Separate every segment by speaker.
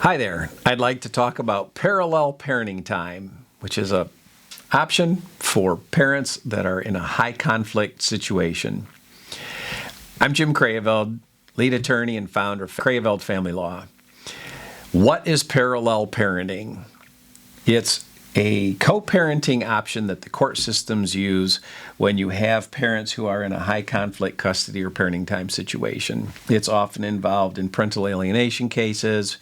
Speaker 1: Hi there. I'd like to talk about parallel parenting time, which is an option for parents that are in a high conflict situation. I'm Jim Krayeveld, lead attorney and founder of Krayeveld Family Law. What is parallel parenting? It's a co-parenting option that the court systems use when you have parents who are in a high conflict custody or parenting time situation. It's often involved in parental alienation cases,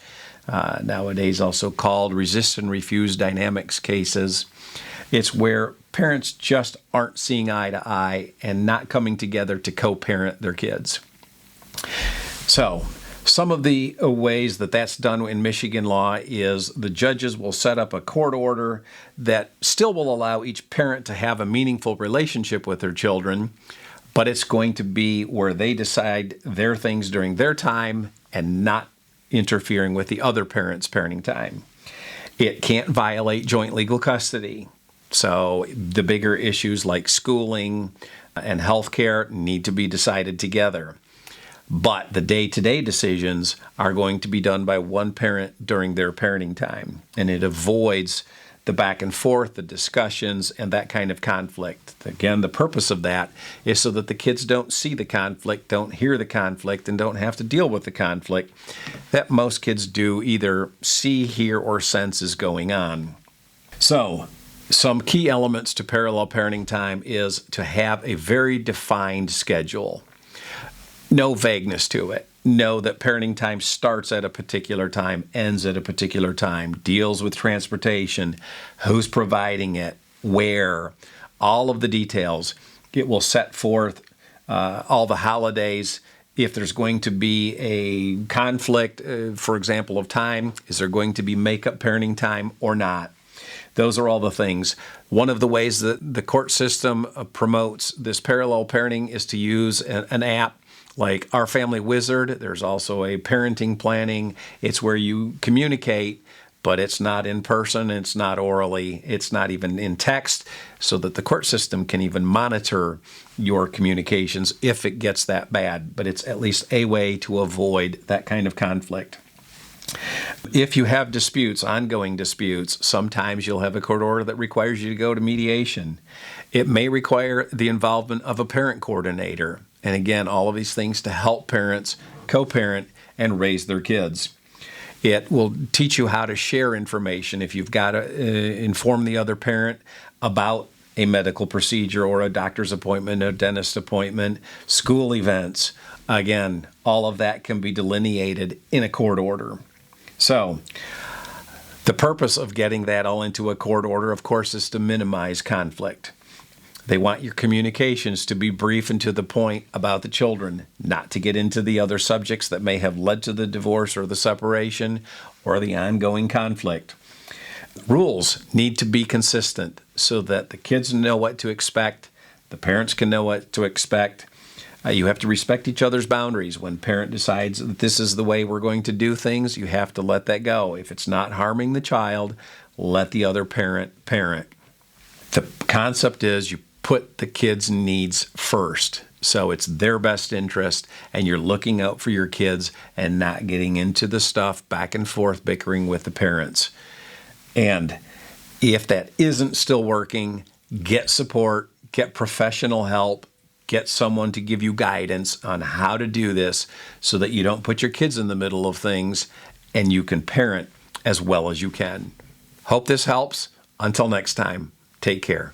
Speaker 1: nowadays also called resist and refuse dynamics cases. It's where parents just aren't seeing eye to eye and not coming together to co-parent their kids. So, some of the ways that that's done in Michigan law is the judges will set up a court order that still will allow each parent to have a meaningful relationship with their children, but it's going to be where they decide their things during their time and not interfering with the other parent's parenting time. It can't violate joint legal custody. So the bigger issues like schooling and health care need to be decided together. But the day-to-day decisions are going to be done by one parent during their parenting time. And it avoids the back and forth, the discussions, and that kind of conflict. Again, the purpose of that is so that the kids don't see the conflict, don't hear the conflict, and don't have to deal with the conflict that most kids do either see, hear, or sense is going on. So, some key elements to parallel parenting time is to have a very defined schedule. No vagueness to it. Know that parenting time starts at a particular time, ends at a particular time, deals with transportation, who's providing it, where, all of the details. It will set forth all the holidays. If there's going to be a conflict, for example, of time, is there going to be make-up parenting time or not? Those are all the things. One of the ways that the court system promotes this parallel parenting is to use an app like Our Family Wizard. There's also a parenting planning. It's where you communicate, but it's not in person, it's not orally, it's not even in text, so that the court system can even monitor your communications if it gets that bad. But it's at least a way to avoid that kind of conflict. If you have disputes, ongoing disputes, sometimes you'll have a court order that requires you to go to mediation. It may require the involvement of a parent coordinator. And again, all of these things to help parents co-parent and raise their kids. It will teach you how to share information if you've got to inform the other parent about a medical procedure or a doctor's appointment, a dentist appointment, school events. Again, all of that can be delineated in a court order. So, the purpose of getting that all into a court order, of course, is to minimize conflict. They want your communications to be brief and to the point about the children, not to get into the other subjects that may have led to the divorce or the separation or the ongoing conflict. Rules need to be consistent so that the kids know what to expect, the parents can know what to expect. You have to respect each other's boundaries. When parent decides that this is the way we're going to do things, you have to let that go. If it's not harming the child, let the other parent parent. The concept is you put the kids' needs first. So it's their best interest, and you're looking out for your kids and not getting into the stuff back and forth bickering with the parents. And if that isn't still working, get support, get professional help, get someone to give you guidance on how to do this so that you don't put your kids in the middle of things and you can parent as well as you can. Hope this helps. Until next time, take care.